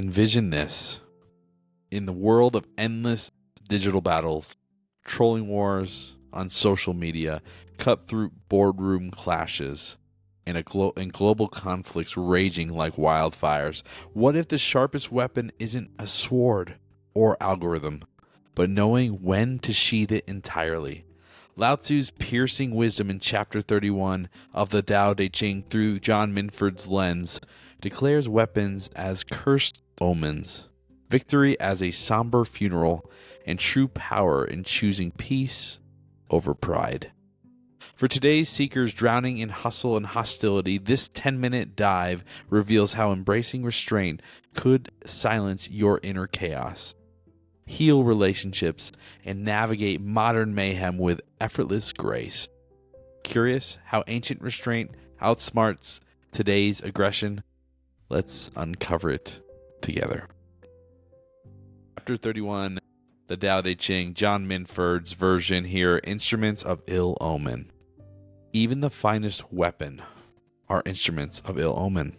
Envision this. In the world of endless digital battles, trolling wars on social media, cut-through boardroom clashes, and global conflicts raging like wildfires, what if the sharpest weapon isn't a sword or algorithm, but knowing when to sheath it entirely? Lao Tzu's piercing wisdom in Chapter 31 of the Tao Te Ching through John Minford's lens declares weapons as cursed omens, victory as a somber funeral, and true power in choosing peace over pride. For today's seekers drowning in hustle and hostility, this 10-minute dive reveals how embracing restraint could silence your inner chaos, heal relationships, and navigate modern mayhem with effortless grace. Curious how ancient restraint outsmarts today's aggression? Let's uncover it together. Chapter 31, the Tao Te Ching, John Minford's version here, Instruments of Ill Omen. Even the finest weapon are instruments of ill omen.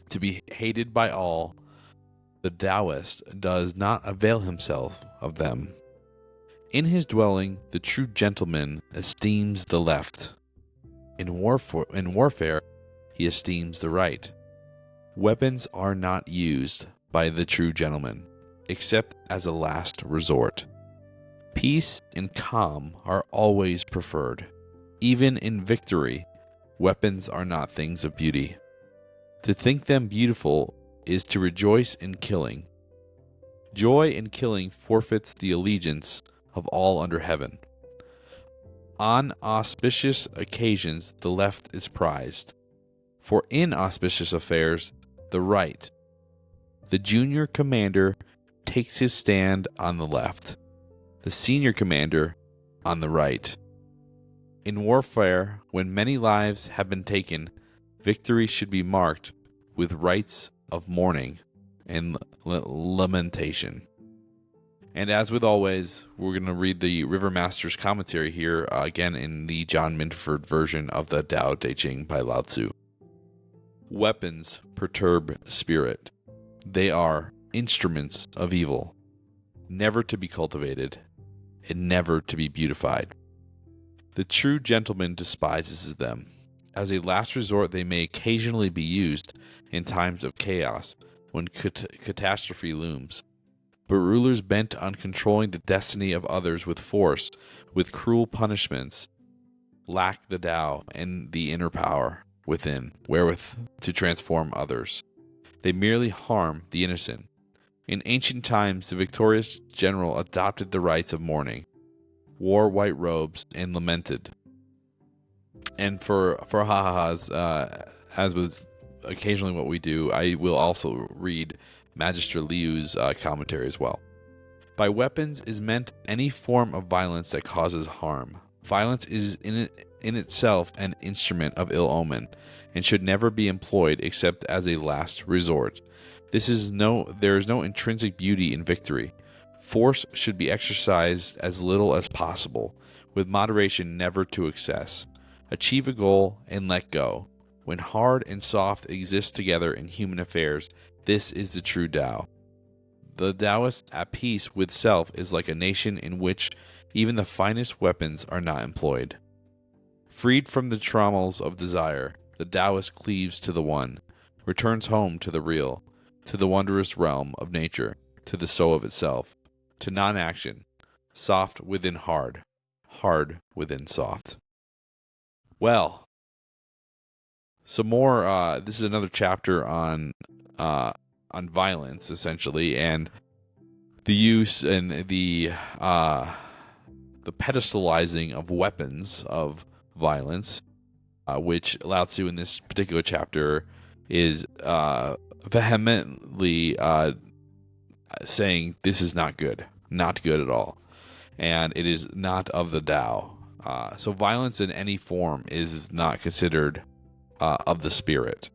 To be hated by all, the Taoist does not avail himself of them. In his dwelling, the true gentleman esteems the left. In warfare, he esteems the right. Weapons are not used by the true gentleman, except as a last resort. Peace and calm are always preferred. Even in victory, weapons are not things of beauty. To think them beautiful is to rejoice in killing. Joy in killing forfeits the allegiance of all under heaven. On auspicious occasions, the left is prized. For in auspicious affairs, the right. The junior commander takes his stand on the left. The senior commander on the right. In warfare, when many lives have been taken, victory should be marked with rites of mourning and lamentation. And as with always, we're going to read the River Master's commentary here, again in the John Minford version of the Tao Te Ching by Lao Tzu. Weapons perturb spirit. They are instruments of evil, never to be cultivated and never to be beautified. The true gentleman despises them. As a last resort, they may occasionally be used in times of chaos when catastrophe looms. But rulers bent on controlling the destiny of others with force, with cruel punishments, lack the Tao and the inner power within, wherewith to transform others. They merely harm the innocent. In ancient times, the victorious general adopted the rites of mourning, wore white robes, and lamented. And for ha-ha-has, as with occasionally what we do, I will also read Magister Liu's commentary as well. By weapons is meant any form of violence that causes harm. Violence is in itself an instrument of ill omen, and should never be employed except as a last resort. There is no intrinsic beauty in victory. Force should be exercised as little as possible, with moderation never to excess. Achieve a goal and let go. When hard and soft exist together in human affairs, this is the true Tao. The Taoist at peace with self is like a nation in which even the finest weapons are not employed. Freed from the trammels of desire, the Taoist cleaves to the one, returns home to the real, to the wondrous realm of nature, to the soul of itself, to non-action, soft within hard, hard within soft. Well, some more. This is another chapter on violence, essentially, and the use and the pedestalizing of weapons of violence, which Lao Tzu in this particular chapter is vehemently saying this is not good at all, and it is not of the Tao. So violence in any form is not considered of the spirit.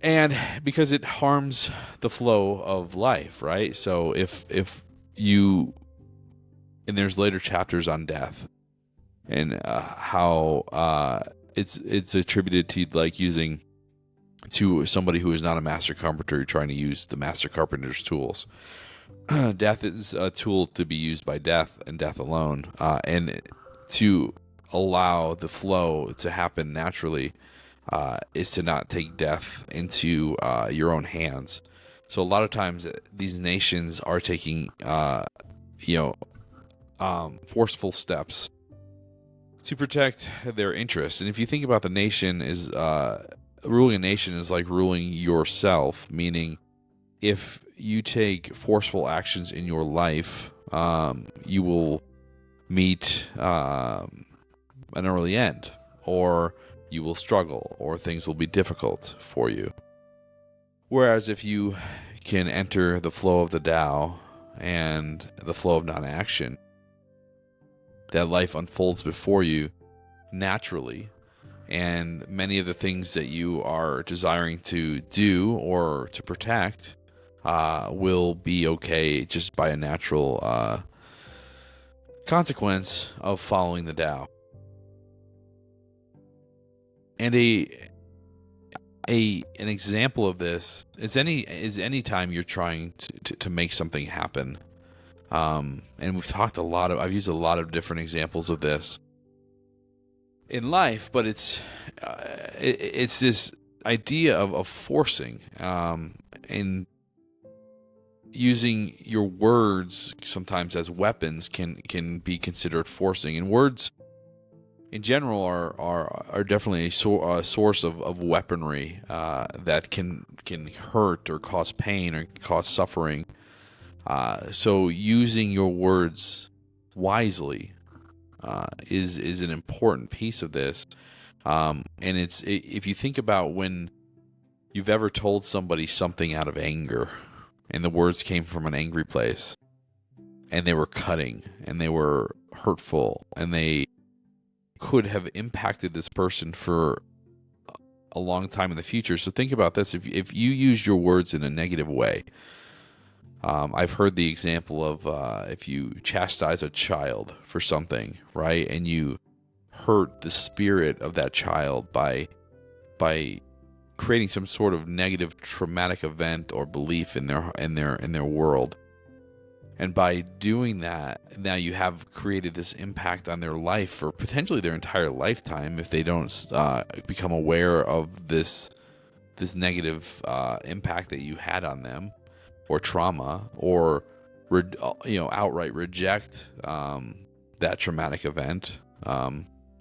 And because it harms the flow of life, right? So if you, and there's later chapters on death and how it's attributed to like using to somebody who is not a master carpenter trying to use the master carpenter's tools. Death is a tool to be used by death and death alone, and to allow the flow to happen naturally is to not take death into your own hands. So a lot of times these nations are taking forceful steps to protect their interests. And if you think about the nation, is ruling a nation is like ruling yourself, meaning if you take forceful actions in your life, you will meet an early end, or you will struggle, or things will be difficult for you. Whereas if you can enter the flow of the Tao and the flow of non-action, that life unfolds before you naturally, and many of the things that you are desiring to do or to protect will be okay just by a natural consequence of following the Tao. And an example of this is any time you're trying to make something happen. And I've used a lot of different examples of this in life, but it's this idea of forcing, and using your words sometimes as weapons can be considered forcing. And words in general are definitely a source of weaponry that can hurt or cause pain or cause suffering. So using your words wisely is an important piece of this. And if you think about when you've ever told somebody something out of anger, and the words came from an angry place, and they were cutting, and they were hurtful, and they could have impacted this person for a long time in the future. So think about this. If you use your words in a negative way, I've heard the example of if you chastise a child for something, right, and you hurt the spirit of that child by creating some sort of negative traumatic event or belief in their world. And by doing that, now you have created this impact on their life for potentially their entire lifetime if they don't become aware of this negative impact that you had on them, or trauma, or outright reject that traumatic event,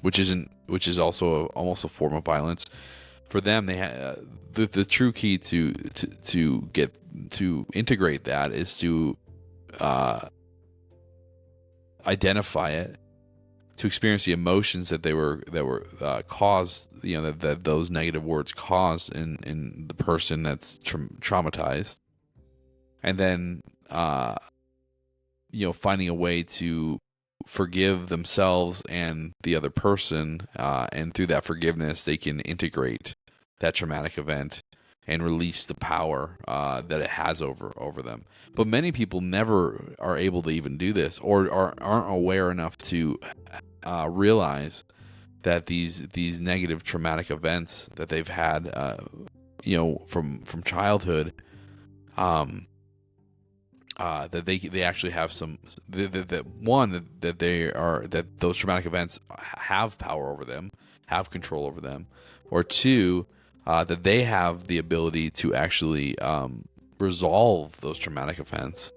which is also almost a form of violence. For them, they the true key to get to integrate that is to identify it, to experience the emotions that were caused, that those negative words caused in the person that's traumatized, and then finding a way to forgive themselves and the other person, and through that forgiveness they can integrate that traumatic event and release the power that it has over them. But many people never are able to even do this, or aren't aware enough to realize that these negative traumatic events that they've had, from childhood, that they actually have some that those traumatic events have power over them, have control over them, or two, that they have the ability to actually resolve those traumatic events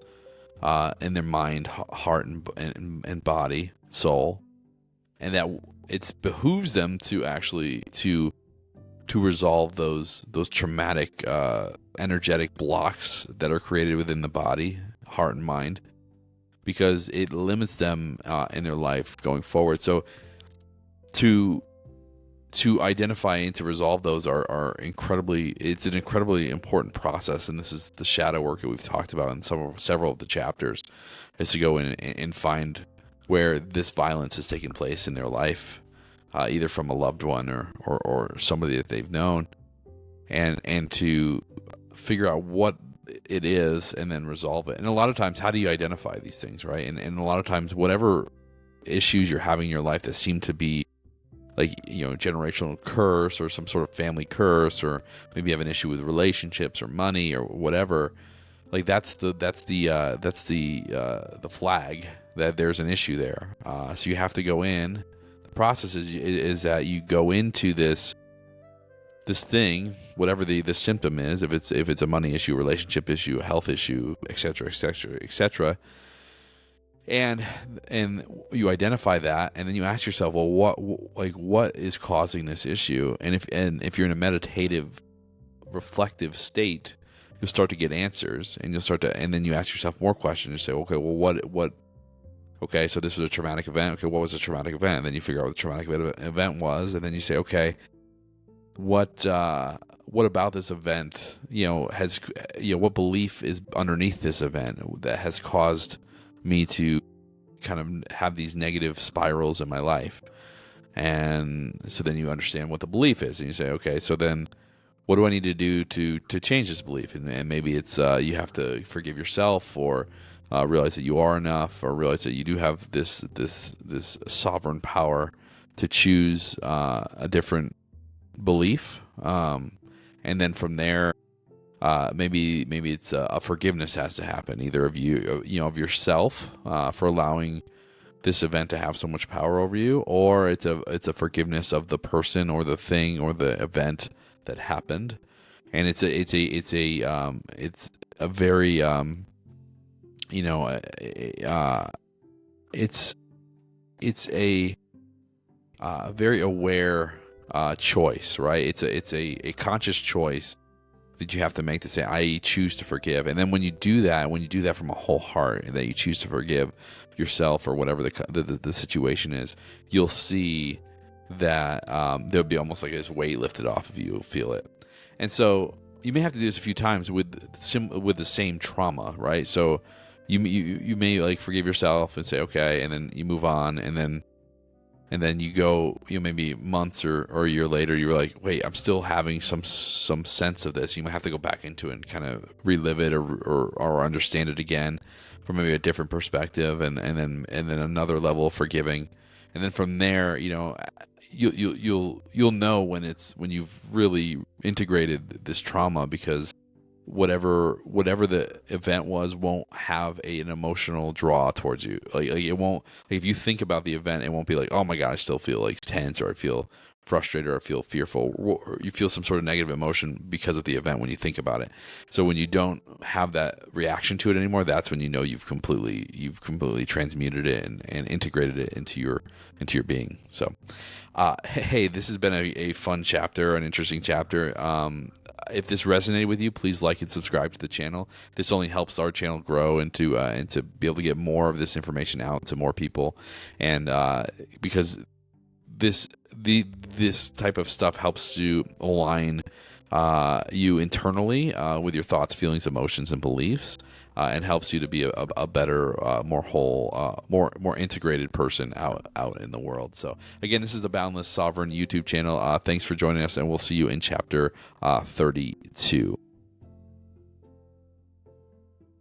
in their mind, heart, and body, soul, and that it behooves them to actually to resolve those traumatic energetic blocks that are created within the body, heart, and mind, because it limits them in their life going forward. So to identify and to resolve those it's an incredibly important process. And this is the shadow work that we've talked about in several of the chapters, is to go in and find where this violence has taken place in their life, either from a loved one or somebody that they've known, and to figure out what it is and then resolve it. And a lot of times, how do you identify these things, right? And a lot of times, whatever issues you're having in your life that seem to be like, generational curse or some sort of family curse, or maybe you have an issue with relationships or money or whatever. Like that's the flag that there's an issue there. So you have to go in. The process is that you go into this thing, whatever the symptom is, if it's a money issue, relationship issue, a health issue, etc., etc., etc. And you identify that, and then you ask yourself, well, what is causing this issue? And if you're in a meditative, reflective state, you'll start to get answers, and and then you ask yourself more questions. You say, okay, well, what? Okay, so this was a traumatic event. Okay, what was a traumatic event? And then you figure out what the traumatic event was, and then you say, okay, what about this event? Has what belief is underneath this event that has caused me to kind of have these negative spirals in my life? And so then you understand what the belief is, and you say, okay, so then what do I need to do to change this belief? And maybe it's you have to forgive yourself, or realize that you are enough, or realize that you do have this sovereign power to choose a different belief. And then from there, maybe it's a forgiveness has to happen, either of you, of yourself, for allowing this event to have so much power over you, or it's a forgiveness of the person or the thing or the event that happened. And it's a very it's a very aware choice, right? It's a conscious choice that you have to make to say, I choose to forgive. And then when you do that from a whole heart, and that you choose to forgive yourself or whatever the situation is, you'll see that there'll be almost like this weight lifted off of you. You'll feel it. And so you may have to do this a few times with the same trauma, right? So you may like forgive yourself and say, okay, and then you move on, and then you go, maybe months or a year later, you're like, wait, I'm still having some sense of this. You might have to go back into it and kind of relive it or understand it again from maybe a different perspective, and then another level of forgiving. And then from there, you'll know when you've really integrated this trauma, because whatever the event was won't have an emotional draw towards you. Like it won't, like if you think about the event, it won't be like, oh my God, I still feel like tense, or I feel frustrated, or I feel fearful, or you feel some sort of negative emotion because of the event when you think about it. So when you don't have that reaction to it anymore, that's when you know you've completely transmuted it and integrated it into your being. So hey, this has been a fun chapter, an interesting chapter. If this resonated with you, please like and subscribe to the channel. This only helps our channel grow and to be able to get more of this information out to more people. And because this type of stuff helps to align you internally with your thoughts, feelings, emotions, and beliefs, and helps you to be a better, more whole, more integrated person out in the world. So again, this is the Boundless Sovereign YouTube channel. Thanks for joining us, and we'll see you in chapter 32.